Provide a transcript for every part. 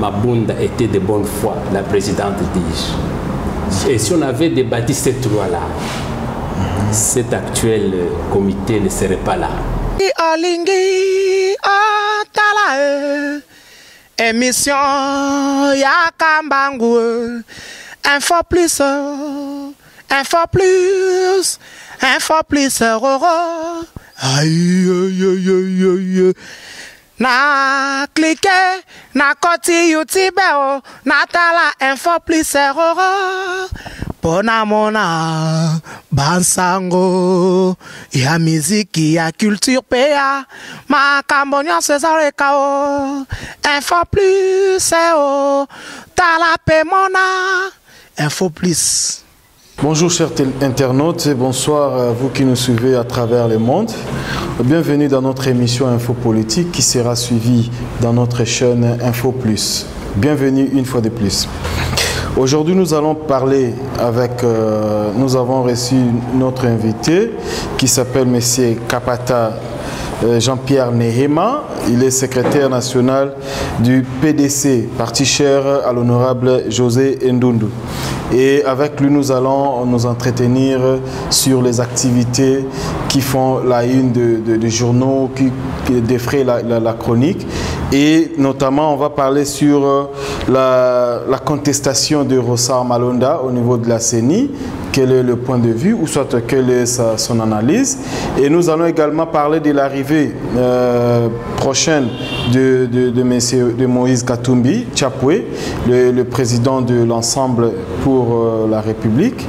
Mabunda était de bonne foi, la présidente dit. Et si on avait débattu cette loi-là, cet actuel comité ne serait pas là. Émission Yakambangu, info plus, info plus, info plus, aïe aïe aïe aïe. Na cliquer, na koti YouTube, na tala info plus, Pona mona bansango ya miziki ya culture pea makambonyo César Kao info plus tala pe mona info plus. Bonjour chers internautes et bonsoir à vous qui nous suivez à travers le monde. Bienvenue dans notre émission Info Politique qui sera suivie dans notre chaîne Info Plus. Bienvenue une fois de plus. Aujourd'hui, nous allons parler avec, nous avons reçu notre invité qui s'appelle M. Kapata Jean-Pierre Nehema. Il est secrétaire national du PDC, parti cher à l'honorable José Ndundu. Et avec lui, nous allons nous entretenir sur les activités qui font la une de journaux, qui défraient la chronique. Et notamment, on va parler sur la contestation de Rossard Malonda au niveau de la CENI. Quel est le point de vue, ou soit quelle est son analyse. Et nous allons également parler de l'arrivée prochaine de Moïse Katumbi Chapwe, le président de l'Ensemble pour la République.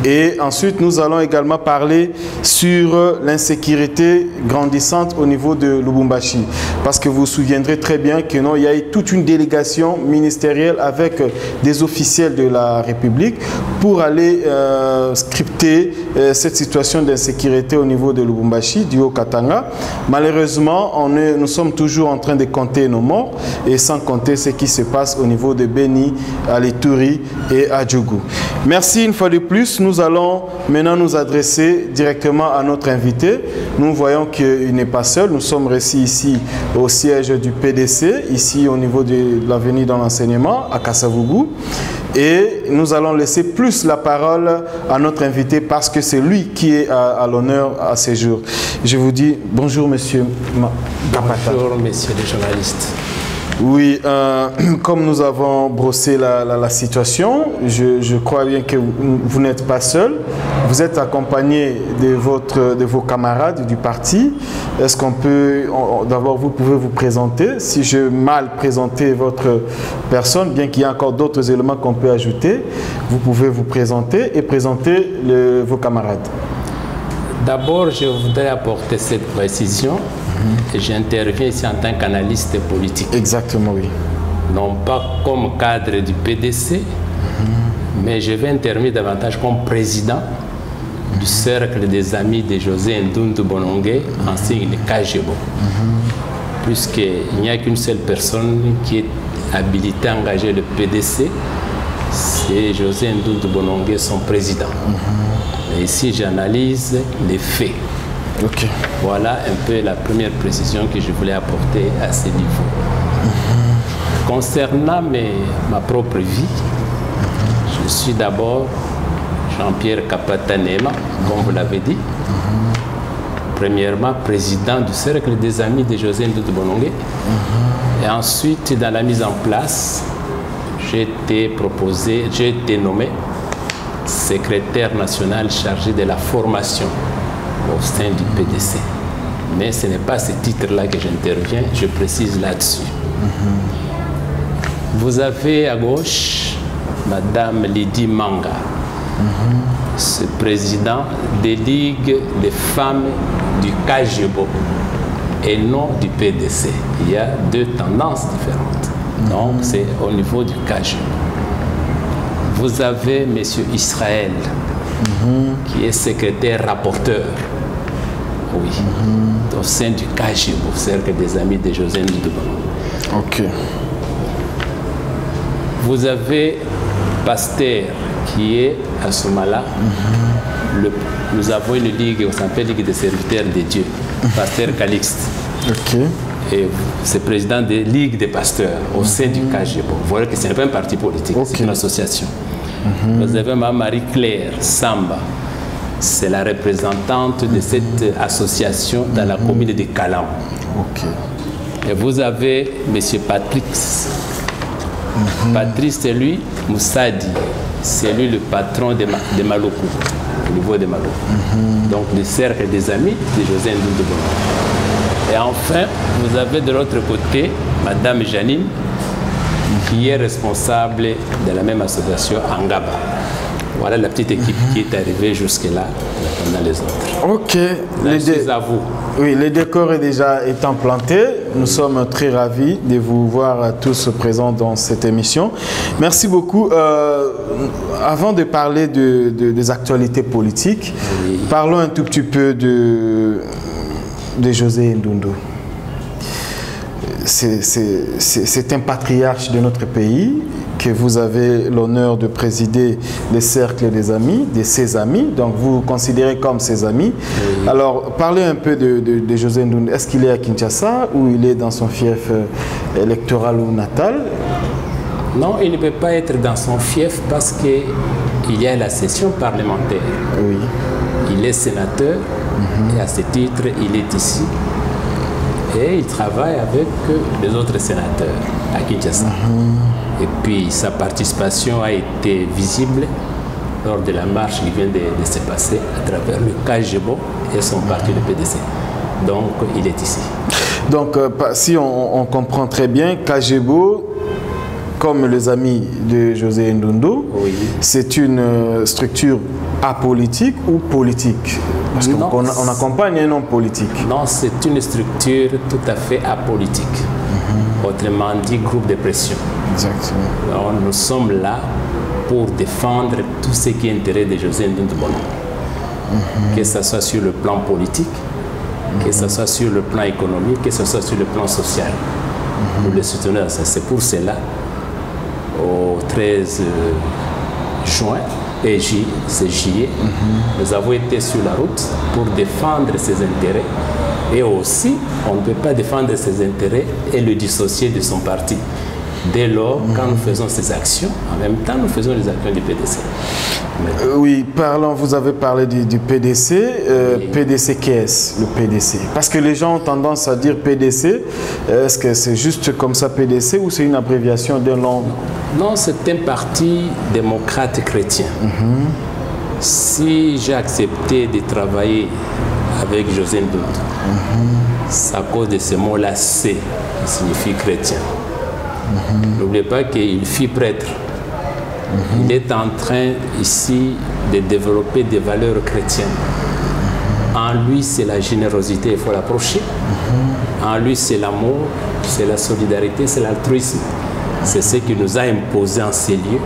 Et ensuite, nous allons également parler sur l'insécurité grandissante au niveau de Lubumbashi. Parce que vous vous souviendrez très bien qu'il y a eu toute une délégation ministérielle avec des officiels de la République pour aller scripter cette situation d'insécurité au niveau de Lubumbashi, du Haut-Katanga. Malheureusement, nous sommes toujours en train de compter nos morts et sans compter ce qui se passe au niveau de Beni, à Ituri et à Djougou. Merci une fois de plus. Nous allons maintenant nous adresser directement à notre invité. Nous voyons qu'il n'est pas seul. Nous sommes reçus ici au siège du PDC, ici au niveau de l'avenue dans l'enseignement, à Kasavubu. Et nous allons laisser plus la parole à notre invité parce que c'est lui qui est à l'honneur à ces jours. Je vous dis bonjour, monsieur Kapata. Bonjour, messieurs les journalistes. Oui, comme nous avons brossé la situation, je crois bien que vous n'êtes pas seul. Vous êtes accompagné de vos camarades du parti. Est-ce qu'on peut, d'abord, vous pouvez vous présenter? Si je mal présenté votre personne, bien qu'il y ait encore d'autres éléments qu'on peut ajouter, vous pouvez vous présenter et présenter vos camarades. D'abord, je voudrais apporter cette précision. J'interviens ici en tant qu'analyste politique. Exactement, oui. Non pas comme cadre du PDC, mais je vais intervenir davantage comme président du cercle des amis de José Ndundu Bonongue, ancien de Kajebo. Puisqu'il n'y a qu'une seule personne qui est habilitée à engager le PDC, c'est José Ndundu Bonongue, son président. Et ici, j'analyse les faits. Okay. Voilà un peu la première précision que je voulais apporter à ce niveau. Concernant ma propre vie, je suis d'abord Jean-Pierre Kapata Nehema, comme vous l'avez dit. Premièrement, président du cercle des amis de José Ndundu Bonongue. Et ensuite, dans la mise en place, j'ai été nommé secrétaire national chargé de la formation au sein du PDC. Mais ce n'est pas ce titre-là que j'interviens, je précise là-dessus. Vous avez à gauche Madame Lydie Manga, ce président des ligues des femmes du Kajebo et non du PDC. Il y a deux tendances différentes. Donc c'est au niveau du Kajebo. Vous avez M. Israël, qui est secrétaire rapporteur, oui, au sein du Kajebo, cercle des amis de José Ndouba. Ok. Vous avez Pasteur, qui est à Soumala. Nous avons une ligue, on s'appelle Ligue des serviteurs de Dieu, Pasteur Calixte. Ok. Et c'est président des ligues des pasteurs au sein du KGBO. Vous voyez que ce n'est pas un parti politique, c'est une association. Vous avez Mme Marie-Claire Samba. C'est la représentante de cette association dans la commune de Kalam. Et vous avez M. Patrice. Patrice, c'est lui, Moussadi. C'est lui le patron de Maloko, au niveau de Maloko. Donc le cercle des amis de José Ndoundou Bono. Et enfin, vous avez de l'autre côté Madame Janine, qui est responsable de la même association Angaba. Voilà la petite équipe qui est arrivée jusque-là, pendant les autres. Ok. À vous. Oui, le décor est déjà étant planté. Nous sommes très ravis de vous voir tous présents dans cette émission. Merci beaucoup. Avant de parler des actualités politiques, parlons un tout petit peu de José Ndoundou. C'est un patriarche de notre pays que vous avez l'honneur de présider le cercle des amis, de ses amis, donc vous considérez comme ses amis. Alors, parlez un peu de José Ndoundou. Est-ce qu'il est à Kinshasa ou il est dans son fief électoral ou natal? Non, il ne peut pas être dans son fief parce qu'il y a la session parlementaire. Oui. Il est sénateur et à ce titre, il est ici. Et il travaille avec les autres sénateurs à Kinshasa. Et puis sa participation a été visible lors de la marche qui vient de se passer à travers le KGBO et son parti, le PDC. Donc il est ici. Donc si on comprend très bien, KGBO, comme les amis de José Ndoundou, c'est une structure apolitique ou politique? Parce qu'on accompagne un homme politique. Non, c'est une structure tout à fait apolitique. Autrement dit, groupe de pression. Exactement. Alors, nous sommes là pour défendre tout ce qui est intérêt de José Ndoundou Bono. Que ce soit sur le plan politique, que ce soit sur le plan économique, que ce soit sur le plan social. Nous le soutenons. C'est pour cela, au 13 juin, et c'est juillet, nous avons été sur la route pour défendre ses intérêts. Et aussi, on ne peut pas défendre ses intérêts et le dissocier de son parti. Dès lors, quand nous faisons ces actions, en même temps, nous faisons les actions du PDC. Oui, parlons, vous avez parlé du PDC. PDC, qu'est-ce le PDC? Parce que les gens ont tendance à dire PDC. Est-ce que c'est juste comme ça PDC ou c'est une abréviation d'un nom? Non, c'est un parti démocrate chrétien. Si j'ai accepté de travailler avec José Ndoundou, c'est à cause de ce mot-là, C, qui signifie chrétien. N'oubliez pas qu'il fut prêtre. Il est en train ici de développer des valeurs chrétiennes. En lui, c'est la générosité, il faut l'approcher. En lui, c'est l'amour, c'est la solidarité, c'est l'altruisme. C'est ce qui nous a imposé en ces lieux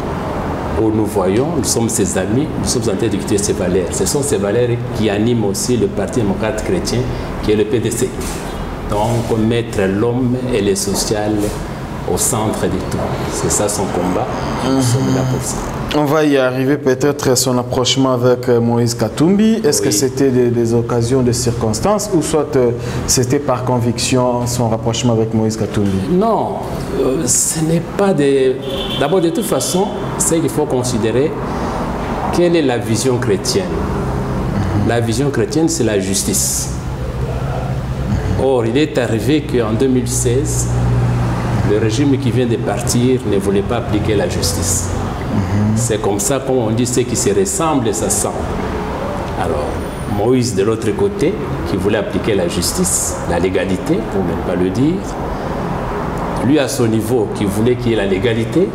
où nous voyons, nous sommes ses amis, nous sommes en train d'écouter ces valeurs. Ce sont ces valeurs qui animent aussi le Parti démocrate chrétien qui est le PDC. Donc, mettre l'homme et le social au centre de tout. C'est ça son combat. Nous sommes là pour ça. On va y arriver peut-être son approchement avec Moïse Katumbi. Est-ce que c'était des occasions, des circonstances ou soit c'était par conviction son rapprochement avec Moïse Katumbi? Non, ce n'est pas des... D'abord, de toute façon, c'est qu'il faut considérer quelle est la vision chrétienne. La vision chrétienne, c'est la justice. Or, il est arrivé qu'en 2016, le régime qui vient de partir ne voulait pas appliquer la justice. C'est comme ça qu'on dit ce qui se ressemble, ça semble. Alors, Moïse de l'autre côté, qui voulait appliquer la justice, la légalité, pour ne pas le dire, lui à son niveau, qui voulait qu'il y ait la légalité,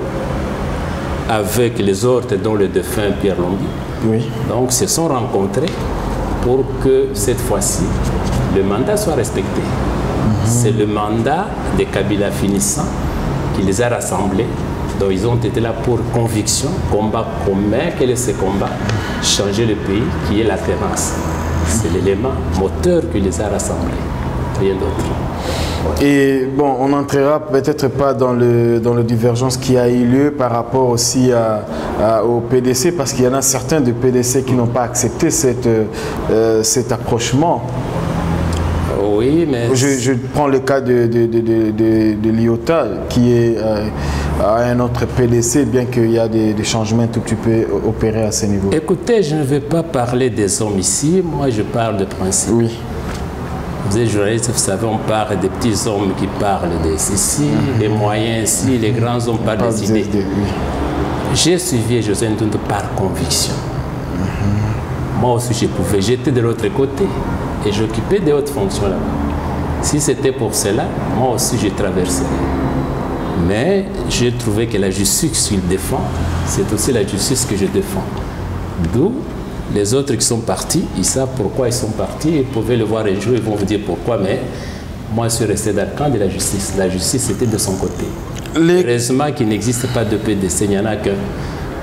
avec les autres, dont le défunt Pierre Lombi. Donc, se sont rencontrés pour que cette fois-ci, le mandat soit respecté. C'est le mandat de Kabila finissant qui les a rassemblés. Donc ils ont été là pour conviction, combat commun. Quel est ce combat? Changer le pays, qui est l'alternance. C'est l'élément moteur qui les a rassemblés. Rien d'autre. Et bon, on n'entrera peut-être pas dans le divergence qui a eu lieu par rapport aussi au PDC, parce qu'il y en a certains de PDC qui n'ont pas accepté cet approchement. Oui, mais... Je prends le cas de l'IOTA, qui est à un autre PDC, bien qu'il y a des changements tout petit peu opérés à ce niveau. Écoutez, je ne vais pas parler des hommes ici, moi je parle de principe. Oui. Vous êtes journaliste, vous savez, on parle des petits hommes qui parlent des ici, les moyens ici, les grands hommes parlent des idées. Oui. J'ai suivi José Ndoundou par conviction. Moi aussi je pouvais, j'étais de l'autre côté et j'occupais des hautes fonctions là-bas. Si c'était pour cela, moi aussi je traverserais. Mais j'ai trouvé que la justice qu'il défend, c'est aussi la justice que je défends. D'où les autres qui sont partis, ils savent pourquoi ils sont partis, ils pouvaient le voir un jour, ils vont vous dire pourquoi, mais moi je suis resté dans le camp de la justice. La justice était de son côté. Heureusement qu'il n'existe pas de PDC, il n'y en a qu'un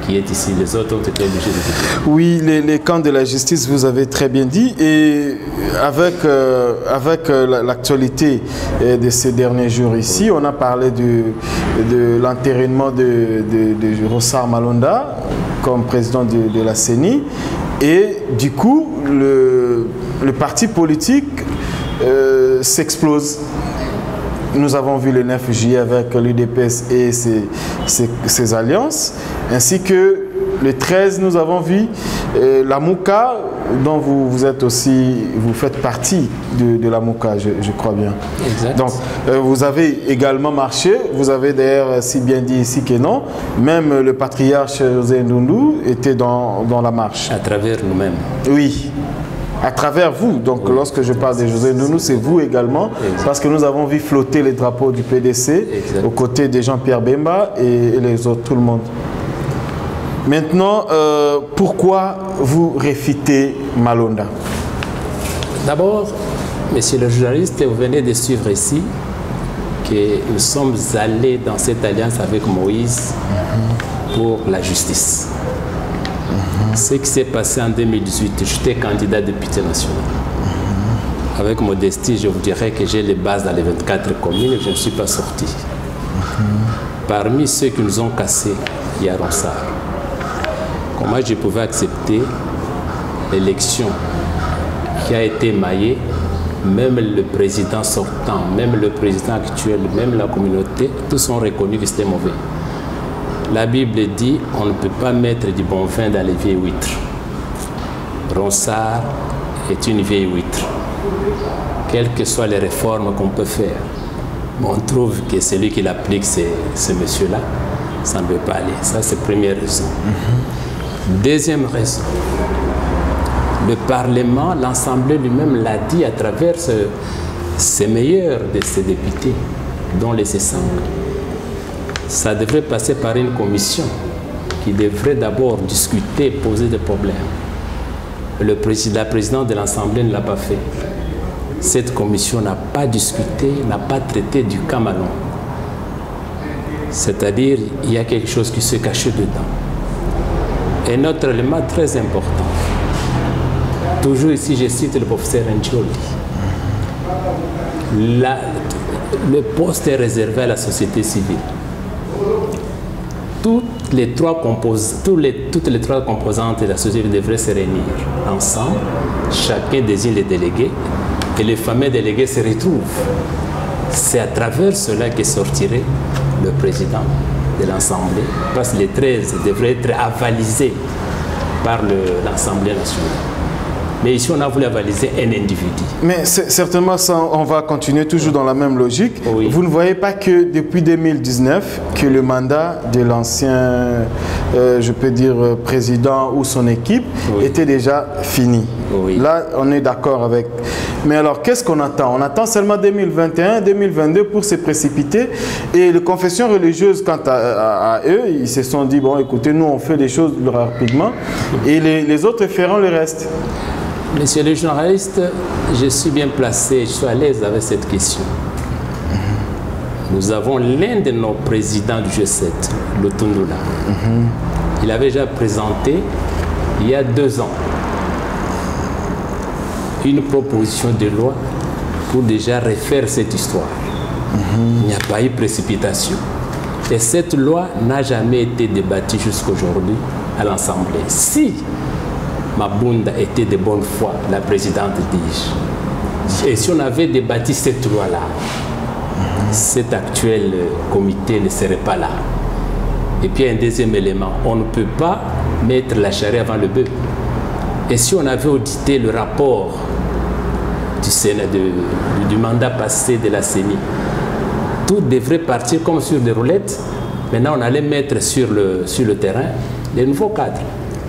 qui est ici, les autres ont été obligés de quitter. Oui, les camps de la justice, vous avez très bien dit, et avec l'actualité de ces derniers jours ici, on a parlé de l'entérinement de Rossard Malonda comme président de la CENI, et du coup, le parti politique s'explose. Nous avons vu le 9 juillet avec l'UDPS et ses alliances, ainsi que le 13, nous avons vu la Mouka, dont vous êtes aussi, vous faites partie de la Mouka, je crois bien. Exact. Donc, vous avez également marché, vous avez d'ailleurs si bien dit ici que non, même le patriarche José Ndoundou était dans la marche. À travers nous-mêmes. Oui. À travers vous, donc oui. Lorsque je parle de José Ndoundou, c'est vous également, exact. Parce que nous avons vu flotter les drapeaux du PDC, exact. Aux côtés de Jean-Pierre Bemba et les autres, tout le monde. Maintenant, pourquoi vous réfutez Malonda? D'abord, monsieur le journaliste, vous venez de suivre ici que nous sommes allés dans cette alliance avec Moïse pour la justice. Ce qui s'est passé en 2018, j'étais candidat député national. Avec modestie, je vous dirais que j'ai les bases dans les 24 communes et je ne suis pas sorti. Parmi ceux qui nous ont cassés, il y a Ronsard. Comment je pouvais accepter l'élection qui a été maillée, même le président sortant, même le président actuel, même la communauté, tous ont reconnu que c'était mauvais. La Bible dit on ne peut pas mettre du bon vin dans les vieilles huîtres. Ronsard est une vieille huître. Quelles que soient les réformes qu'on peut faire, on trouve que celui qui l'applique, c'est ce monsieur-là, ça ne veut pas aller. Ça, c'est la première raison. Deuxième raison, le Parlement, l'Assemblée lui-même l'a dit à travers ses meilleurs de ses députés, dont les C5. Ça devrait passer par une commission qui devrait d'abord discuter, poser des problèmes. La présidente de l'Assemblée ne l'a pas fait. Cette commission n'a pas discuté, n'a pas traité du cas Malon. C'est-à-dire, il y a quelque chose qui se cachait dedans. Et notre élément très important, toujours ici je cite le professeur Ndjoli, le poste est réservé à la société civile. Toutes les trois composantes de la société devraient se réunir ensemble, chacun désigne les délégués et les fameux délégués se retrouvent. C'est à travers cela que sortirait le président de l'Assemblée, parce que les 13 devraient être avalisés par l'Assemblée nationale. Mais ici, on a voulu avaliser un individu. Mais certainement, ça, on va continuer toujours dans la même logique. Oui. Vous ne voyez pas que depuis 2019, que le mandat de l'ancien, je peux dire, président ou son équipe était déjà fini. Oui. Là, on est d'accord avec. Mais alors, qu'est-ce qu'on attend? On attend seulement 2021, 2022 pour se précipiter. Et les confessions religieuses, quant à eux, ils se sont dit, bon, écoutez, nous, on fait les choses rapidement et les autres feront le reste. Monsieur le journaliste, je suis bien placé, je suis à l'aise avec cette question. Nous avons l'un de nos présidents du G7, Lutundula. Il avait déjà présenté, il y a 2 ans, une proposition de loi pour déjà refaire cette histoire. Il n'y a pas eu précipitation. Et cette loi n'a jamais été débattue jusqu'aujourd'hui à l'Assemblée. Si Mabunda était de bonne foi, la présidente dis-je, Et si on avait débattu cette loi-là, cet actuel comité ne serait pas là. Et puis un deuxième élément, on ne peut pas mettre la charrue avant le bœuf. Et si on avait audité le rapport du Sénat, du mandat passé de la CENI, tout devrait partir comme sur des roulettes. Maintenant, on allait mettre sur le terrain les nouveaux cadres.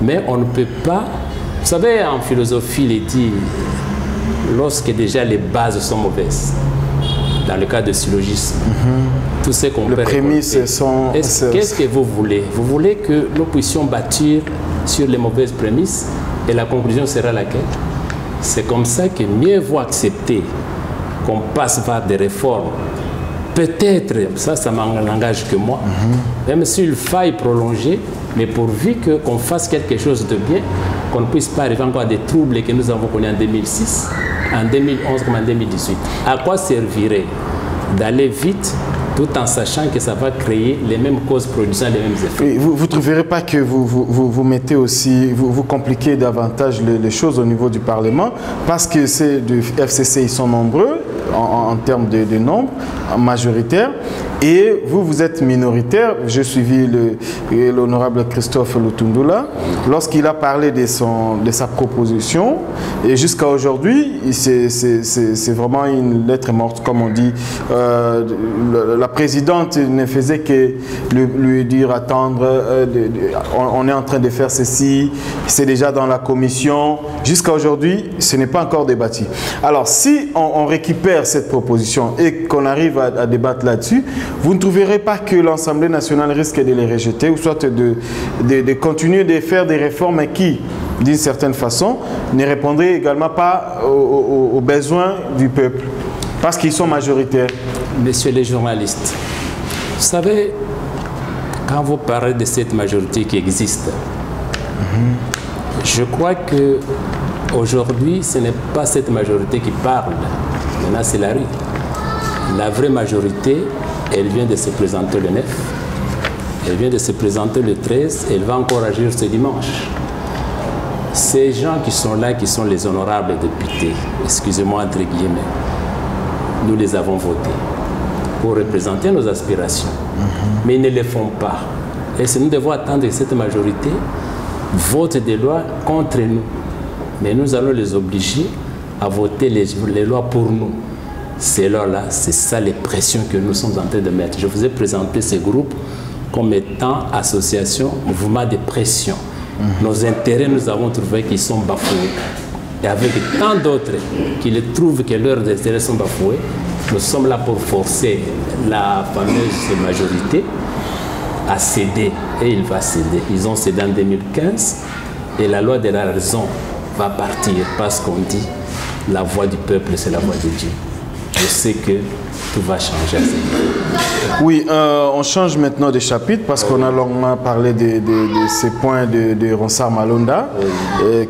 Mais on ne peut pas... Vous savez, en philosophie, il est dit, lorsque déjà les bases sont mauvaises, dans le cas de syllogisme, tout ce qu'on peut récolter. Les prémices sont... Qu'est-ce que vous voulez? Vous voulez que nous puissions bâtir sur les mauvaises prémices et la conclusion sera laquelle? C'est comme ça que mieux vaut accepter qu'on passe par des réformes. Peut-être, ça m'engage que moi, même s'il faille prolonger, mais pourvu qu'on fasse quelque chose de bien, qu'on ne puisse pas arriver encore à des troubles que nous avons connus en 2006, en 2011 comme en 2018. À quoi servirait d'aller vite tout en sachant que ça va créer les mêmes causes produisant les mêmes effets? Et vous ne trouverez pas que vous mettez aussi, vous compliquez davantage les choses au niveau du Parlement, parce que ces du FCC, ils sont nombreux en termes de nombre, majoritaire, et vous êtes minoritaire. J'ai suivi l'honorable Christophe Lutundula lorsqu'il a parlé de sa proposition, et jusqu'à aujourd'hui, c'est vraiment une lettre morte, comme on dit. La présidente ne faisait que lui dire attendre, on est en train de faire ceci, c'est déjà dans la commission. Jusqu'à aujourd'hui, ce n'est pas encore débattu. Alors, si on récupère cette proposition et qu'on arrive à débattre là-dessus, vous ne trouverez pas que l'Assemblée nationale risque de les rejeter, ou soit de continuer de faire des réformes qui, d'une certaine façon, ne répondraient également pas aux besoins du peuple, parce qu'ils sont majoritaires. Messieurs les journalistes, vous savez, quand vous parlez de cette majorité qui existe, je crois que aujourd'hui, ce n'est pas cette majorité qui parle. Maintenant, c'est la rue. La vraie majorité, elle vient de se présenter le 9, elle vient de se présenter le 13, elle va encore agir ce dimanche. Ces gens qui sont là, qui sont les honorables députés, excusez-moi entre guillemets, nous les avons votés pour représenter nos aspirations. Mais ils ne le font pas. Et si nous devons attendre que cette majorité vote des lois contre nous, mais nous allons les obliger à voter les lois pour nous. Ces lois-là, c'est ça les pressions que nous sommes en train de mettre. Je vous ai présenté ces groupes comme étant associations, mouvements de pression. Nos intérêts, nous avons trouvé qu'ils sont bafoués. Et avec tant d'autres qui trouvent que leurs intérêts sont bafoués, nous sommes là pour forcer la fameuse majorité à céder. Et il va céder. Ils ont cédé en 2015 et la loi de la raison va partir parce qu'on dit la voix du peuple, c'est la voix de Dieu. Je sais que tout va changer à ce niveau. Oui, on change maintenant de chapitre parce qu'on a longuement parlé de ces points de Ronsard Malonda,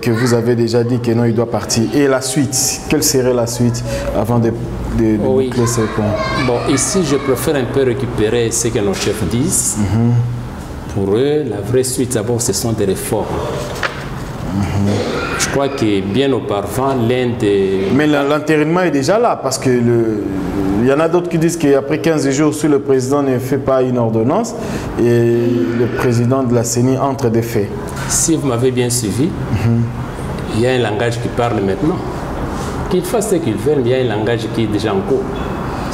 que vous avez déjà dit que non, il doit partir. Et la suite, quelle serait la suite avant de boucler ces points? Bon, ici, je préfère un peu récupérer ce que nos chefs disent. Pour eux, la vraie suite, d'abord, ce sont des réformes. Je crois que bien auparavant, l'un des... Mais l'entérinement est déjà là, parce que il y en a d'autres qui disent qu'après 15 jours, si le président ne fait pas une ordonnance, et le président de la CENI entre des faits. Si vous m'avez bien suivi, il y a un langage qui parle maintenant. Qu'ils fassent ce qu'ils veulent, mais il y a un langage qui est déjà en cours.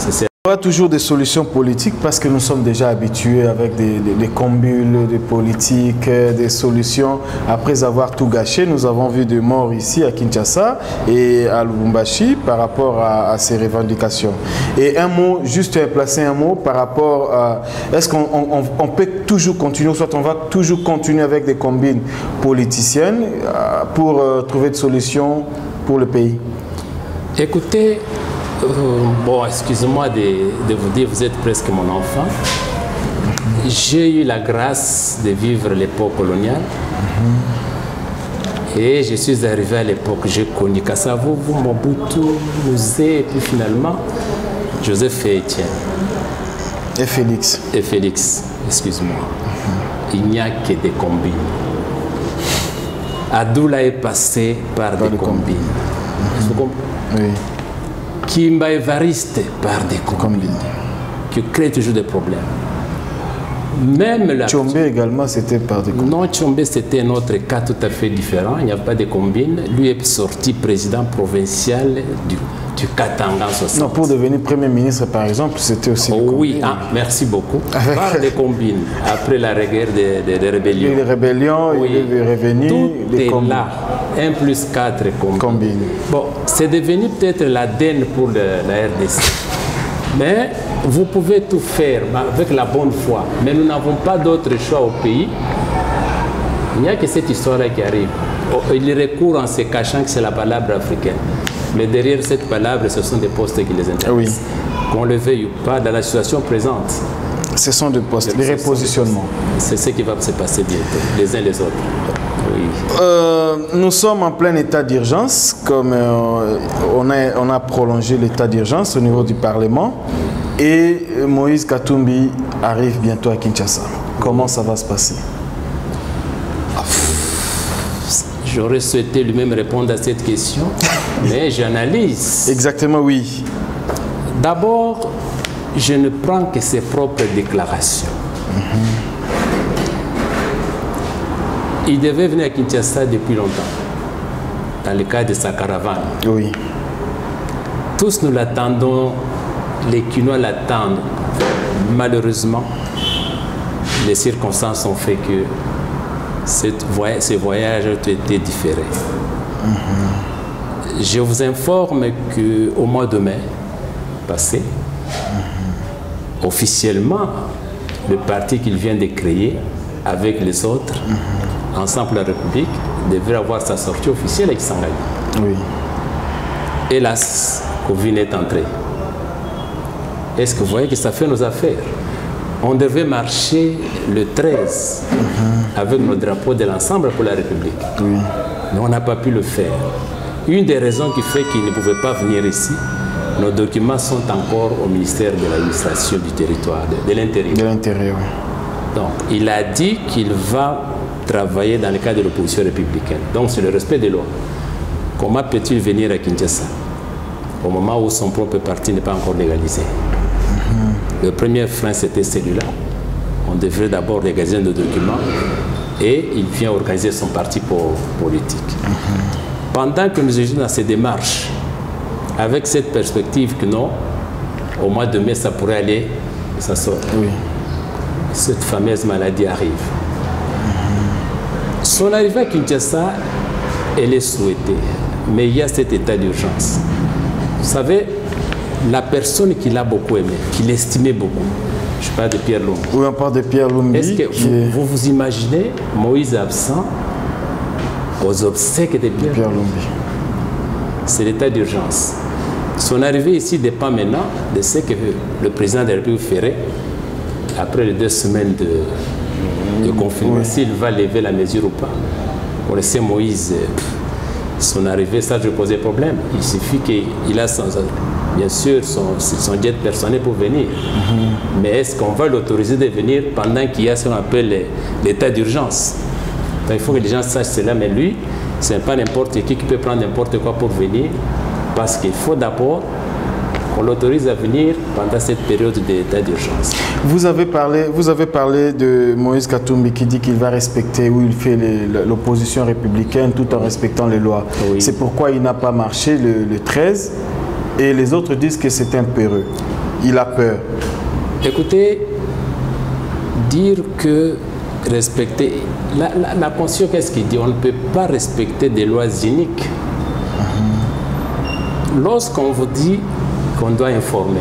Il y aura toujours des solutions politiques parce que nous sommes déjà habitués avec des combules, des politiques, des solutions. Après avoir tout gâché, nous avons vu des morts ici à Kinshasa et à Lubumbashi par rapport à ces revendications. Et un mot, juste placer un mot par rapport à... Est-ce qu'on peut toujours continuer, soit on va toujours continuer avec des combines politiciennes pour trouver des solutions pour le pays? Écoutez, bon, excusez-moi de vous dire, vous êtes presque mon enfant. J'ai eu la grâce de vivre l'époque coloniale. Et je suis arrivé à l'époque, j'ai connu Kassavo, Mobutu, Mouzé, et puis finalement, Joseph et Étienne. Et Félix. Et Félix, excuse-moi. Il n'y a que des combines. Adoula est passé par des combines. Oui. Kimba Evariste par des combines qui créent toujours des problèmes. Même la Tchombe également, c'était par des combines. Non, Tchombe, c'était un autre cas tout à fait différent. Il n'y a pas de combine. Lui est sorti président provincial du Katanga en 60. Non, pour devenir Premier ministre, par exemple, c'était aussi des Oui, combines. ah, merci beaucoup. Par des combines, après la guerre des rébellions. Les rébellions, Oui. il est revenu. Tout des est combines. là. 1 plus 4 combines. Combines. Bon, c'est devenu peut-être l'ADN pour la RDC. Mais vous pouvez tout faire avec la bonne foi. Mais nous n'avons pas d'autre choix au pays. Il n'y a que cette histoire-là qui arrive. Il recourt en se cachant que c'est la palabre africaine. Mais derrière cette palabre, ce sont des postes qui les intéressent. Oui. Qu'on le veuille ou pas, dans la situation présente. Ce sont des postes, les repositionnements. C'est ce qui va se passer bientôt, les uns les autres. Oui. Nous sommes en plein état d'urgence, comme on a prolongé l'état d'urgence au niveau du Parlement. Et Moïse Katumbi arrive bientôt à Kinshasa. Comment ça va se passer? J'aurais souhaité lui-même répondre à cette question, mais j'analyse. Exactement, oui. D'abord, je ne prends que ses propres déclarations. Il devait venir à Kinshasa depuis longtemps, dans le cadre de sa caravane. Oui. Tous nous l'attendons, les Kinois l'attendent. Malheureusement, les circonstances ont fait que ce voyage a été différé. Je vous informe qu'au mois de mai passé, officiellement, le parti qu'il vient de créer avec les autres, Ensemble la République, devrait avoir sa sortie officielle avec Sangaï. Oui. Hélas, Covid est entré. Est-ce que vous voyez que ça fait nos affaires? On devait marcher le 13 avec nos drapeaux de l'ensemble pour la République. Oui. Mais on n'a pas pu le faire. Une des raisons qui fait qu'il ne pouvait pas venir ici, nos documents sont encore au ministère de l'administration du territoire, de l'intérieur. De l'intérieur. Donc, il a dit qu'il va travailler dans le cadre de l'opposition républicaine. Donc, c'est le respect des lois. Comment peut-il venir à Kinshasa au moment où son propre parti n'est pas encore légalisé? Le premier frein, c'était celui-là. On devrait d'abord légaliser nos documents et il vient organiser son parti politique. Pendant que nous étions dans ces démarches, avec cette perspective que non, au mois de mai, ça pourrait aller, ça sort. Oui. Cette fameuse maladie arrive. Son arrivée à Kinshasa, elle est souhaitée, mais il y a cet état d'urgence. Vous savez, la personne qui l'a beaucoup aimé, qui l'estimait beaucoup, je parle de Pierre Lumbi. Oui, on parle de Pierre Lumbi. Est-ce que vous imaginez Moïse absent aux obsèques de Pierre Lumbi? C'est l'état d'urgence. Son arrivée ici dépend maintenant de ce que le président de la République ferait après les 2 semaines de confinement, s'il va lever la mesure ou pas. On le sait, Moïse, son arrivée, ça ne posait problème. Il suffit qu'il a bien sûr son jet personnel pour venir. Mais est-ce qu'on va l'autoriser de venir pendant qu'il y a ce qu'on appelle l'état d'urgence? Il faut que les gens sachent cela, mais lui, ce n'est pas n'importe qui peut prendre n'importe quoi pour venir, parce qu'il faut d'abord qu'on l'autorise à venir pendant cette période d'état d'urgence. Vous avez parlé de Moïse Katumbi qui dit qu'il va respecter, ou il fait l'opposition républicaine tout en respectant les lois. Oui. C'est pourquoi il n'a pas marché le 13 et les autres disent que c'est un peureux. Il a peur. Écoutez, dire que respecter... La Constitution, qu'est-ce qu'il dit? On ne peut pas respecter des lois iniques. Lorsqu'on vous dit qu'on doit informer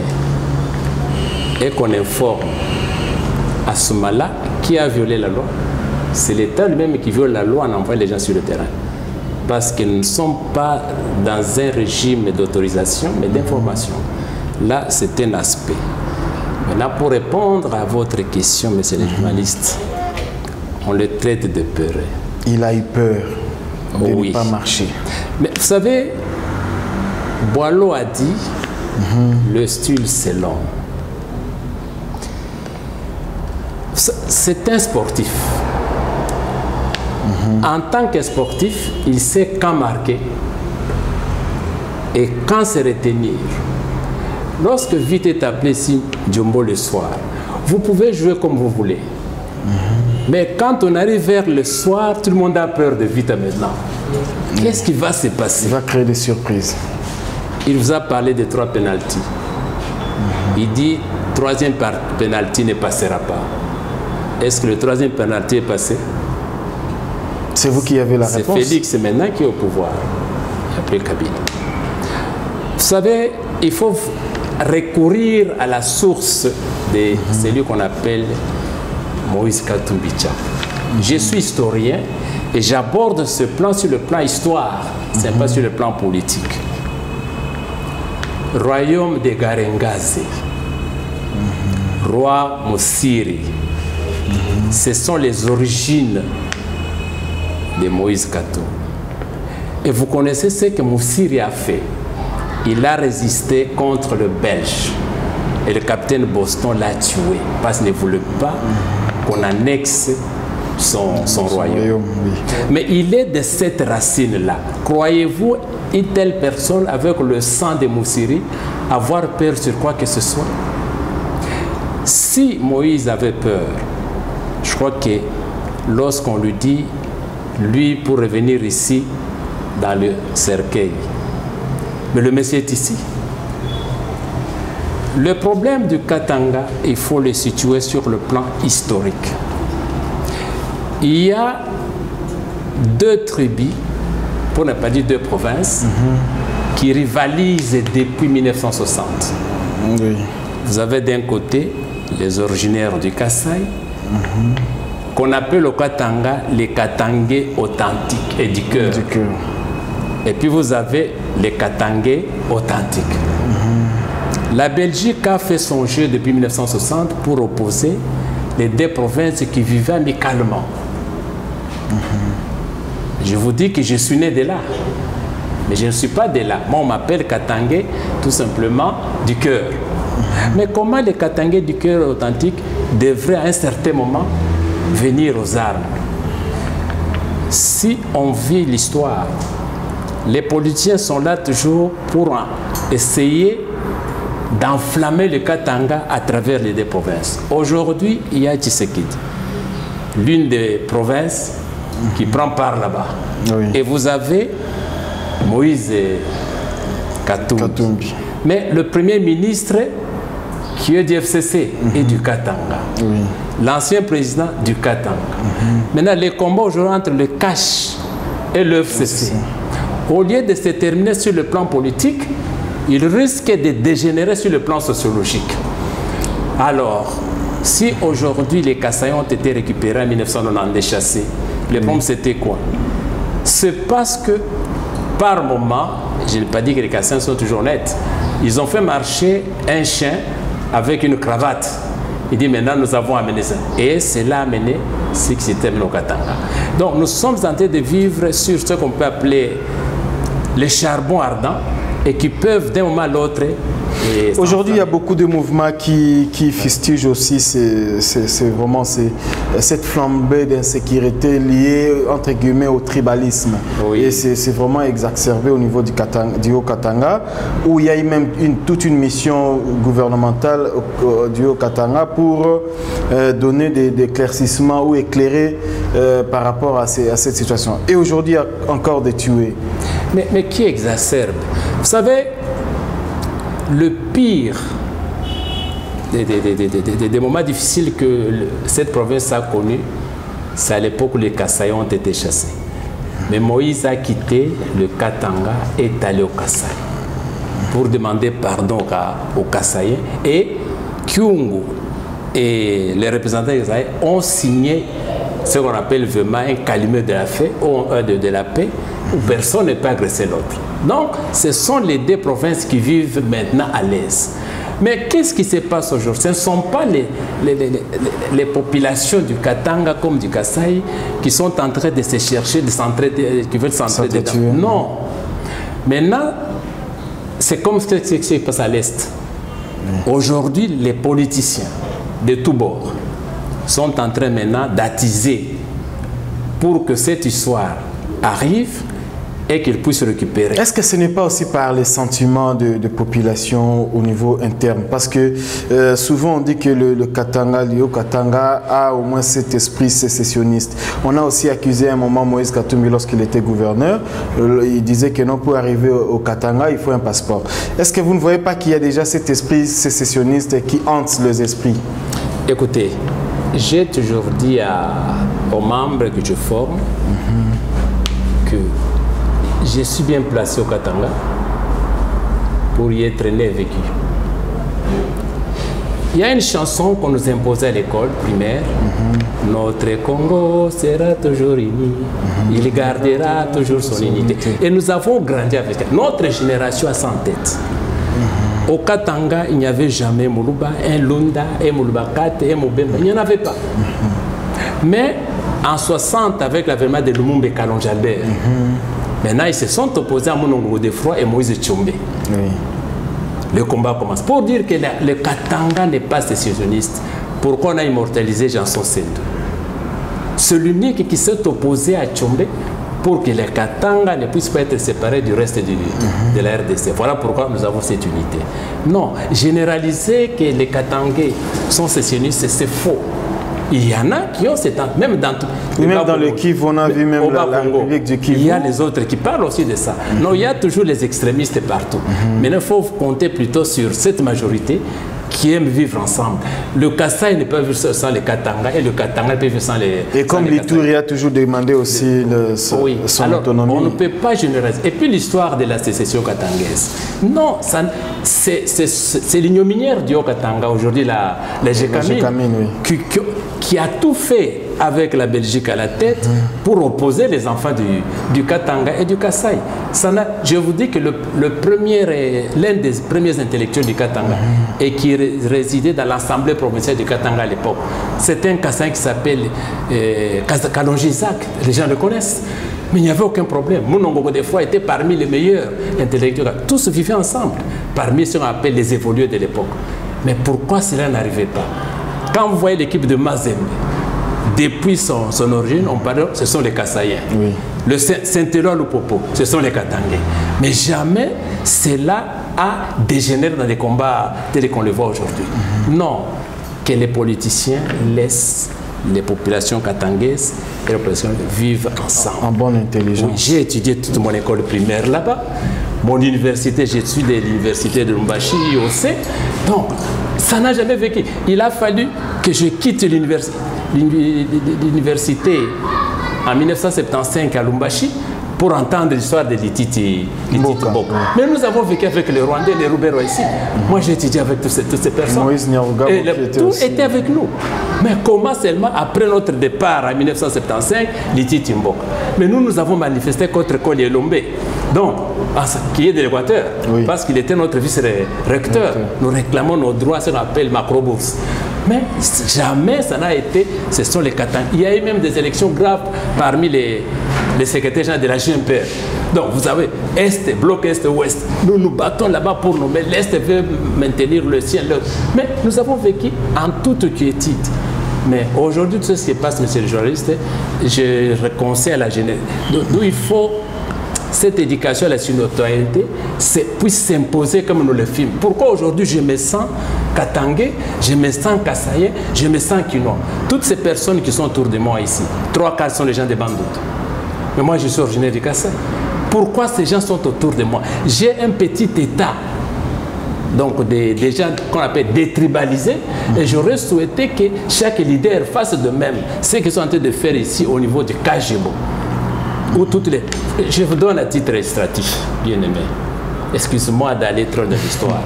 et qu'on informe à ce moment-là, qui a violé la loi? C'est l'État lui-même qui viole la loi en envoyant les gens sur le terrain. Parce qu'ils ne sont pas dans un régime d'autorisation, mais d'information. Là, c'est un aspect. Maintenant, pour répondre à votre question, monsieur le journaliste, on le traite de peureux. Il a eu peur de ne pas marcher. Mais vous savez, Boileau a dit, le style c'est l'homme. C'est un sportif. En tant que sportif, il sait quand marquer Et quand se retenir? Lorsque Vite est appelé ici Djombo le soir, vous pouvez jouer comme vous voulez. Mais quand on arrive vers le soir, tout le monde a peur de Vite maintenant. Qu'est-ce qui va se passer? Il va créer des surprises. Il vous a parlé de 3 pénaltys. Il dit, 3e pénalty ne passera pas. Est-ce que le 3e pénalty est passé? C'est vous qui avez la réponse. C'est Félix maintenant qui est au pouvoir. Après Kabila. Vous savez, il faut recourir à la source de celui qu'on appelle Moïse Katumbi Tchapou. Je suis historien et j'aborde ce plan sur le plan histoire, c'est pas sur le plan politique. Royaume de Garengaze, roi Moussiri, ce sont les origines de Moïse Katumbi. Et vous connaissez ce que Moussiri a fait. Il a résisté contre le Belge. Et le capitaine Boston l'a tué parce qu'il ne voulait pas qu'on annexe son royaume. Oui. Mais il est de cette racine-là. Croyez-vous une telle personne avec le sang de Moussiri avoir peur sur quoi que ce soit? Si Moïse avait peur, je crois que lorsqu'on lui dit, lui pour revenir ici dans le cercueil, mais le Messie est ici. Le problème du Katanga, il faut le situer sur le plan historique. Il y a 2 tribus, pour ne pas dire 2 provinces, qui rivalisent depuis 1960. Oui. Vous avez d'un côté les originaires du Kasaï, qu'on appelle au Katanga les Katangais authentiques et du cœur. Et puis vous avez les Katangais authentiques. La Belgique a fait son jeu depuis 1960 pour opposer les 2 provinces qui vivaient amicalement. Je vous dis que je suis né de là. Mais je ne suis pas de là. Moi, on m'appelle Katangais tout simplement du cœur. Mais comment les Katangais du cœur authentique devraient à un certain moment venir aux armes? Si on vit l'histoire, les politiciens sont là toujours pour essayer d'enflammer le Katanga à travers les 2 provinces. Aujourd'hui, il y a Tshisekedi, l'une des provinces qui prend part là-bas. Oui. Et vous avez Moïse Katumbi. Mais le premier ministre qui est du FCC et du Katanga. Oui. L'ancien président du Katanga. Maintenant, les combats aujourd'hui entre le Cash et le FCC, au lieu de se terminer sur le plan politique, il risque de dégénérer sur le plan sociologique. Alors, si aujourd'hui les Kasaïs ont été récupérés en 1990 chassés, le problème c'était quoi? C'est parce que par moment, je n'ai pas dit que les Kasaïs sont toujours nets, ils ont fait marcher un chien avec une cravate. Il dit maintenant nous avons amené ça. Et cela a amené ce qui s'est terminé au Katanga. Donc nous sommes en train de vivre sur ce qu'on peut appeler les charbons ardents et qui peuvent d'un moment à l'autre. Aujourd'hui, il y a beaucoup de mouvements qui fustigent aussi vraiment cette flambée d'insécurité liée entre guillemets au tribalisme. Oui. Et c'est vraiment exacerbé au niveau du Haut-Katanga, où il y a même toute une mission gouvernementale du Haut-Katanga pour donner des éclaircissements ou éclairer par rapport à cette situation. Et aujourd'hui, il y a encore des tués. Mais qui exacerbe? Vous savez, le pire des moments difficiles que cette province a connus, c'est à l'époque où les Kasaïs ont été chassés. Mais Moïse a quitté le Katanga et est allé au Kasaï pour demander pardon aux Kasaïens. Et Kyungu et les représentants des Kasaïs ont signé ce qu'on appelle vraiment un calumet de la paix, de la paix, où personne ne peut agresser l'autre. Donc, ce sont les 2 provinces qui vivent maintenant à l'aise. Mais qu'est-ce qui se passe aujourd'hui? Ce ne sont pas les populations du Katanga comme du Kasaï qui sont en train de se chercher, qui veulent s'entraider. Non. Maintenant, c'est comme ce qui se passe à l'Est. Aujourd'hui, les politiciens de tous bords sont en train maintenant d'attiser pour que cette histoire arrive et qu'ils puissent récupérer. Est-ce que ce n'est pas aussi par les sentiments de population au niveau interne? Parce que souvent on dit que le Katanga, Léo Katanga a au moins cet esprit sécessionniste. On a aussi accusé à un moment Moïse Katumbi lorsqu'il était gouverneur. Il disait que non, pour arriver au Katanga, il faut un passeport. Est-ce que vous ne voyez pas qu'il y a déjà cet esprit sécessionniste qui hante les esprits? Écoutez, j'ai toujours dit aux membres que je forme que je suis bien placé au Katanga pour y être né et vécu. Il y a une chanson qu'on nous imposait à l'école primaire. Notre Congo sera toujours uni. Il gardera toujours son unité. Et nous avons grandi avec elle. Notre génération a ça en tête. Au Katanga, il n'y avait jamais Moulouba, un Lunda, un Moulouba 4, un Moubemba. Il n'y en avait pas. Mais en 60, avec l'avènement de Lumumba et Kalonji Albert, maintenant, ils se sont opposés à Mounongo Godefroy et Moïse Tchombe. Le combat commence. Pour dire que le Katanga n'est pas sécessionniste, pourquoi on a immortalisé Janson Sendou? C'est l'unique qui s'est opposé à Tchombe pour que le Katanga ne puisse pas être séparé du reste de la RDC. Voilà pourquoi nous avons cette unité. Non, généraliser que les Katangais sont sécessionnistes, c'est faux. Il y en a qui ont cette... Même dans le Kivu, on a vu même la République du Kivu. Il y a les autres qui parlent aussi de ça. Non, il y a toujours les extrémistes partout. Mais il faut compter plutôt sur cette majorité qui aiment vivre ensemble. Le Kasaï ne peut vivre sans les Katanga et le Katanga ne peut vivre sans les... Et comme l'Ituri a toujours demandé aussi son autonomie. On ne peut pas généraliser. Et puis l'histoire de la sécession katangaise. Non, c'est l'ignominière du Haut-Katanga, aujourd'hui la Gécamine, qui a tout fait avec la Belgique à la tête pour opposer les enfants du Katanga et du Kasaï. Je vous dis que l'un des premiers intellectuels du Katanga et qui résidait dans l'Assemblée provinciale du Katanga à l'époque, c'était un Kasaï qui s'appelle Kalonji Isaac. Les gens le connaissent. Mais il n'y avait aucun problème. Mounongo Godefroy était parmi les meilleurs intellectuels. Tous vivaient ensemble, parmi ceux qu'on appelle les évolués de l'époque. Mais pourquoi cela n'arrivait pas? Quand vous voyez l'équipe de Mazembe, depuis son origine, on parle, ce sont les Kasaïens. Le Saint-Éloi Lupopo, ce sont les Katangais. Mais jamais cela a dégénéré dans des combats tels qu'on le voit aujourd'hui. Non, que les politiciens laissent les populations katangaises et les populations vivent ensemble. En bonne intelligence. Oui, j'ai étudié toute mon école primaire là-bas. Mon université, j'ai étudié l'université de Lumbashi, IOC. Donc, ça n'a jamais vécu. Il a fallu que je quitte l'université en 1975 à Lumbashi pour entendre l'histoire de Lititi Boka. Mais nous avons vécu avec les Rwandais, les Roubero ici. Moi, j'ai étudié avec toutes ces personnes. Moïse Nyarugabo tout était avec nous. Mais comment seulement après notre départ en 1975, Lititi Mboka? Mais nous avons manifesté contre Koli Elombe, donc, qui est de l'Équateur, parce qu'il était notre vice-recteur. Nous réclamons nos droits, ce qu'on appelle macro-bourse. Mais jamais ça n'a été, ce sont les Katangais. Il y a eu même des élections graves parmi les secrétaires généraux de la GMPR. Donc vous savez, Est, bloc Est-Ouest, nous nous battons là-bas pour nous, mais l'Est veut maintenir le sien. Mais nous avons vécu en toute quiétude. Mais aujourd'hui, tout ce qui se passe, monsieur le journaliste, je conseille à la jeunesse. D'où il faut cette éducation à la citoyenneté puisse s'imposer comme nous le films. Pourquoi aujourd'hui je me sens Katangais, je me sens Kasaïen, je me sens Kinois? Toutes ces personnes qui sont autour de moi ici, 3/4 sont les gens de Bandouta. Mais moi je suis originaire du Kasaï. Pourquoi ces gens sont autour de moi? J'ai un petit état, donc des gens qu'on appelle détribalisés, et j'aurais souhaité que chaque leader fasse de même ce qu'ils sont en train de faire ici au niveau du Kajebo. Je vous donne un titre illustratif, bien aimé. Excuse-moi d'aller trop dans l'histoire.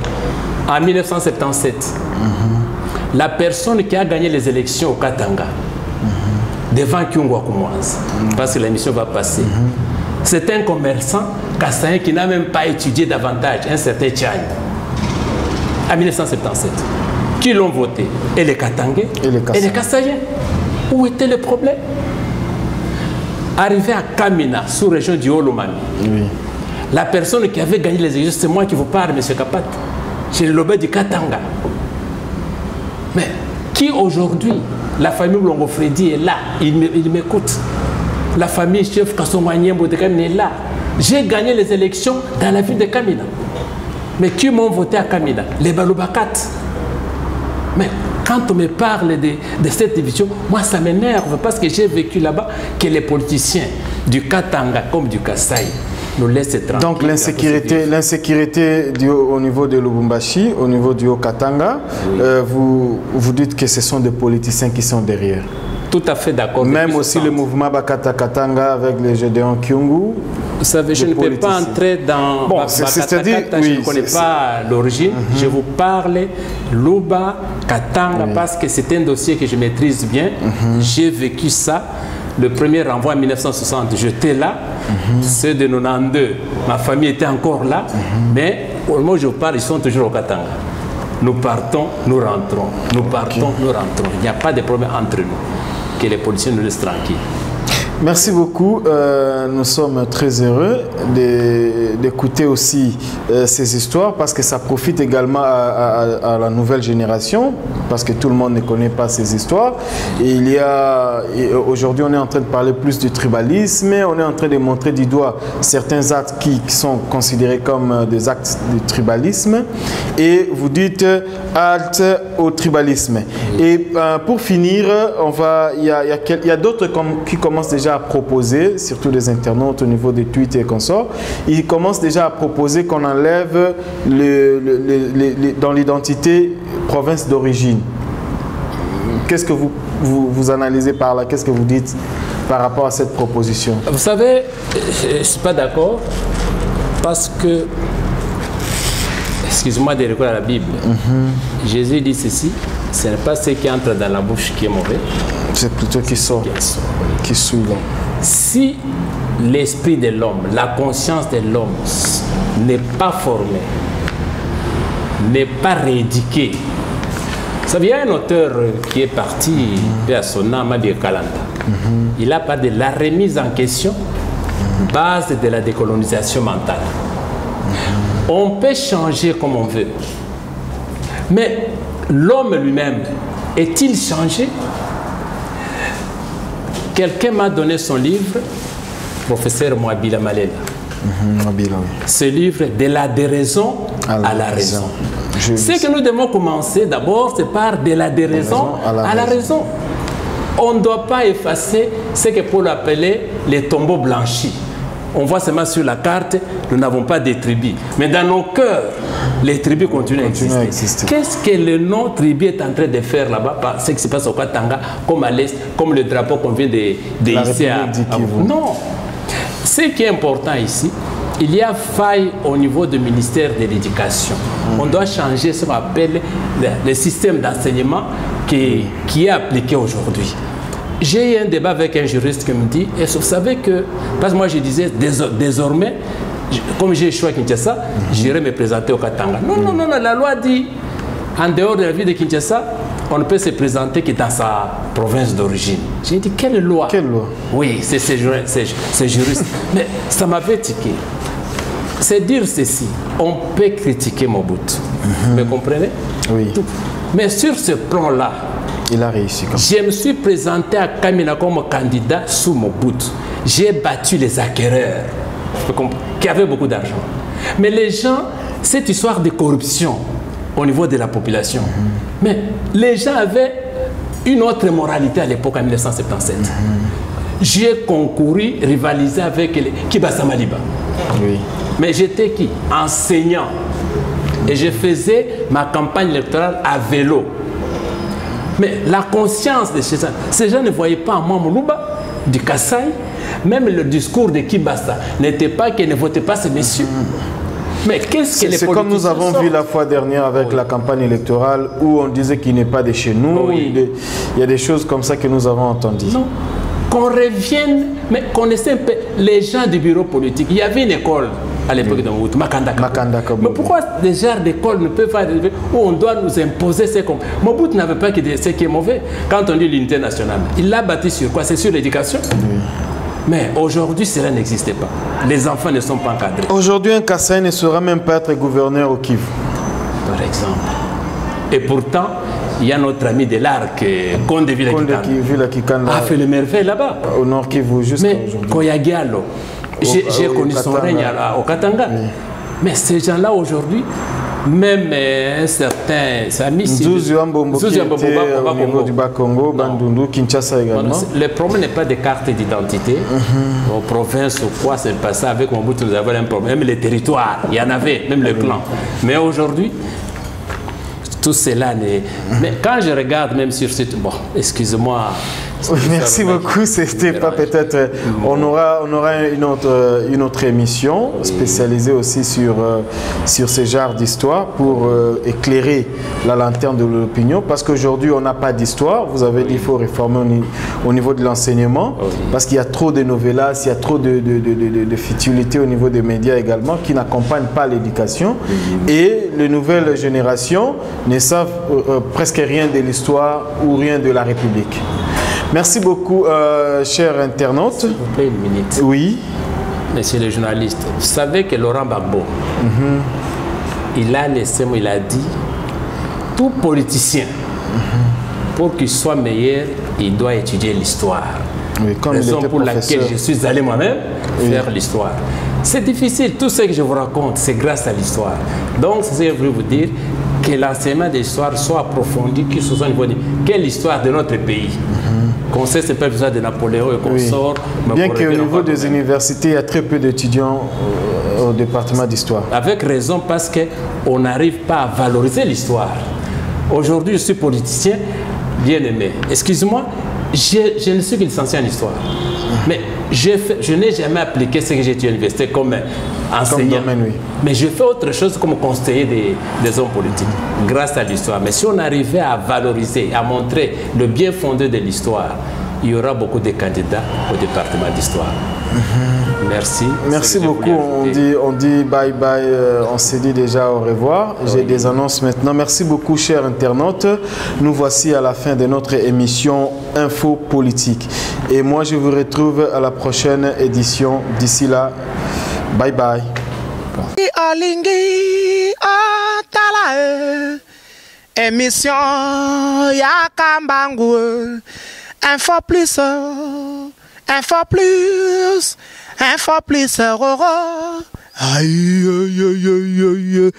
En 1977, la personne qui a gagné les élections au Katanga, devant Kyungwa Koumoise, parce que l'émission va passer, c'est un commerçant kassaïen qui n'a même pas étudié davantage, un certain Tchani, en 1977. Qui l'ont voté? Et les Katangais et les Kassaïens. Où était le problème? Arrivé à Kamina, sous-région du Holomami, la personne qui avait gagné les élections, c'est moi qui vous parle, M. Kapat. J'ai le lobby du Katanga. Mais qui aujourd'hui, la famille Mlongo Freddy est là, il m'écoute. La famille chef Kassongwanyembo est là. J'ai gagné les élections dans la ville de Kamina. Mais qui m'ont voté à Kamina? Les Balobakat. Mais quand on me parle de cette division, moi ça m'énerve parce que j'ai vécu là-bas que les politiciens du Katanga comme du Kasaï nous laissent tranquilles. Donc l'insécurité au niveau de Lubumbashi, au niveau du Haut-Katanga, oui. Vous dites que ce sont des politiciens qui sont derrière. Tout à fait d'accord. Même aussi le mouvement Bakata Katanga avec les Gédéon Kyungu. Vous savez, je ne peux pas entrer dans Bakata, je ne connais pas l'origine. Je vous parle Luba, Katanga, parce que c'est un dossier que je maîtrise bien. J'ai vécu ça. Le premier renvoi en 1960, j'étais là. Ceux de 92, ma famille était encore là. Mais au moment où je vous parle, ils sont toujours au Katanga. Nous partons, nous rentrons. Nous partons, nous rentrons. Il n'y a pas de problème entre nous. Que les policiers nous laissent tranquilles. Merci beaucoup. Nous sommes très heureux d'écouter aussi ces histoires parce que ça profite également à la nouvelle génération parce que tout le monde ne connaît pas ces histoires. Et aujourd'hui, on est en train de parler plus du tribalisme. On est en train de montrer du doigt certains actes qui sont considérés comme des actes de tribalisme. Et vous dites halte au tribalisme. Et pour finir, il y a d'autres qui commencent déjà à proposer, surtout les internautes au niveau des tweets et consorts, ils commencent déjà à proposer qu'on enlève dans l'identité province d'origine. Qu'est-ce que vous analysez par là? Qu'est-ce que vous dites par rapport à cette proposition? Vous savez, je ne suis pas d'accord parce que, excusez-moi de recourir à la Bible, Jésus dit ceci, ce n'est pas ce qui entre dans la bouche qui est mauvais, c'est plutôt qui sort, qui suit l'homme. Si l'esprit de l'homme, la conscience de l'homme n'est pas formée, n'est pas rééduquée. Vous savez, il y a un auteur qui est parti, à son âme, Mabie Kalanda. Il a parlé de la remise en question, base de la décolonisation mentale. On peut changer comme on veut, mais l'homme lui-même, est-il changé? Quelqu'un m'a donné son livre, professeur Mwabila Malela. Ce livre, de la déraison à la raison. Ce que nous devons commencer d'abord, c'est par de la déraison à la raison. On ne doit pas effacer ce que Paul appelait les tombeaux blanchis. On voit seulement sur la carte, nous n'avons pas de tribus. Mais dans nos cœurs, les tribus continuent à exister. Qu'est-ce que le nom tribu est en train de faire là-bas? Ce qui se passe au Katanga, comme à l'Est, comme le drapeau qu'on vient de hisser à non. Ce qui est important ici, il y a faille au niveau du ministère de l'Éducation. On doit changer ce qu'on appelle le système d'enseignement qui est appliqué aujourd'hui. J'ai eu un débat avec un juriste qui me dit, et vous savez que, parce que moi je disais, désormais, comme j'ai choisi Kinshasa, j'irai me présenter au Katanga. Non, la loi dit, en dehors de la ville de Kinshasa, on ne peut se présenter que dans sa province d'origine. J'ai dit, quelle loi? Quelle loi? Oui, c'est juriste. Mais ça m'avait tiqué. C'est dire ceci, on peut critiquer Mobutu. Vous me comprenez? Oui. Tout. Mais sur ce plan-là, il a réussi. Je me suis présenté à Kamina comme candidat sous Mobutu. J'ai battu les acquéreurs qui avaient beaucoup d'argent. Mais les gens, cette histoire de corruption au niveau de la population, mais les gens avaient une autre moralité à l'époque en 1977. J'ai concouru, rivalisé avec les Kibasa Maliba. Oui. Mais j'étais qui? Enseignant. Et je faisais ma campagne électorale à vélo. Mais la conscience de ces gens ne voyaient pas en moi Moulouba, du Kasaï, même le discours de Kibasa n'était pas qu'ils ne votaient pas ces messieurs. Mais qu'est-ce que les politiciens C'est comme nous avons vu la fois dernière avec la campagne électorale où on disait qu'il n'est pas de chez nous. Il y a des choses comme ça que nous avons entendues. Non. Qu'on revienne, mais connaissez un peu les gens du bureau politique. Il y avait une école à l'époque de Mobutu, Makandaka. Mais pourquoi des genres d'écoles ne peuvent pas arriver où on doit nous imposer ce qu'on... Mobutu n'avait pas que ce qui est mauvais. Quand on dit l'unité nationale, il l'a bâti sur quoi? C'est sur l'éducation. Mais aujourd'hui, cela n'existait pas. Les enfants ne sont pas encadrés. Aujourd'hui, un Kasaï ne saura même pas être gouverneur au Kivu. Par exemple. Et pourtant, il y a notre ami de l'Arc, Konde Villa Kikanda, a fait le merveille là-bas. Au nord Kivu, jusqu'à aujourd'hui. Mais Koyagialo, J'ai connu son règne au Katanga. Oui. Mais ces gens-là aujourd'hui, même certains amis... Zouzou Ambombo qui était au niveau du Bas-Congo, Bandundu, Kinshasa également. Le problème n'est pas de carte d'identité. Aux provinces ou quoi, c'est pas ça. Avec Mobutu, nous avons un problème. Même les territoires, il y en avait, même le clan. Mais aujourd'hui, tout cela n'est... Mais quand je regarde même sur ce... Bon, excusez-moi... Merci beaucoup. C'était pas peut-être. On aura une autre émission spécialisée aussi sur ce genre d'histoire pour éclairer la lanterne de l'opinion. Parce qu'aujourd'hui, on n'a pas d'histoire. Vous avez dit qu'il faut réformer au niveau de l'enseignement. Parce qu'il y a trop de novellas, il y a trop de futilité au niveau des médias également qui n'accompagnent pas l'éducation. Et les nouvelles générations ne savent presque rien de l'histoire ou rien de la République. Merci beaucoup, chers internautes. S'il vous plaît, une minute. Oui. Monsieur le journaliste, vous savez que Laurent Gbagbo, il a laissé, il a dit, tout politicien, pour qu'il soit meilleur, il doit étudier l'histoire. Oui, raison pour laquelle je suis allé moi-même faire l'histoire. C'est difficile, tout ce que je vous raconte, c'est grâce à l'histoire. Donc, c'est ce que je voulais vous dire, que l'enseignement de l'histoire soit approfondi, qu'il soit au niveau de quelle histoire de notre pays. Qu'on sait, c'est pas besoin de Napoléon et qu'on sort. Bien qu'au niveau des universités, il y a très peu d'étudiants au département d'histoire. Avec raison, parce qu'on n'arrive pas à valoriser l'histoire. Aujourd'hui, je suis politicien, bien aimé. Excuse-moi, je ne suis qu'une licencié en histoire. Mais je n'ai jamais appliqué ce que j'ai étudié à l'université comme enseignant. Comme domaine, mais je fais autre chose comme conseiller des hommes politiques, grâce à l'histoire. Mais si on arrivait à valoriser, à montrer le bien fondé de l'histoire, il y aura beaucoup de candidats au département d'histoire. Merci. Merci beaucoup. On dit bye bye. On s'est dit déjà au revoir. J'ai des annonces maintenant. Merci beaucoup, chers internautes. Nous voici à la fin de notre émission Info Politique. Et moi, je vous retrouve à la prochaine édition. D'ici là, bye bye. Émission Yakambangu. Info plus. Info plus. Info plus. Aïe, aïe, aïe, aïe, aïe.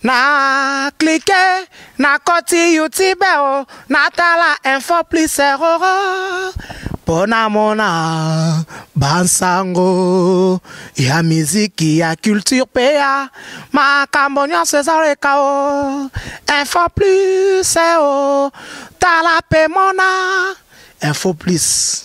Na cliquer, na koti YouTube, na tala info plus. Pona mona bansango ya miziki ya culture pea makambonyo César Kao info plus tala pe mona info plus.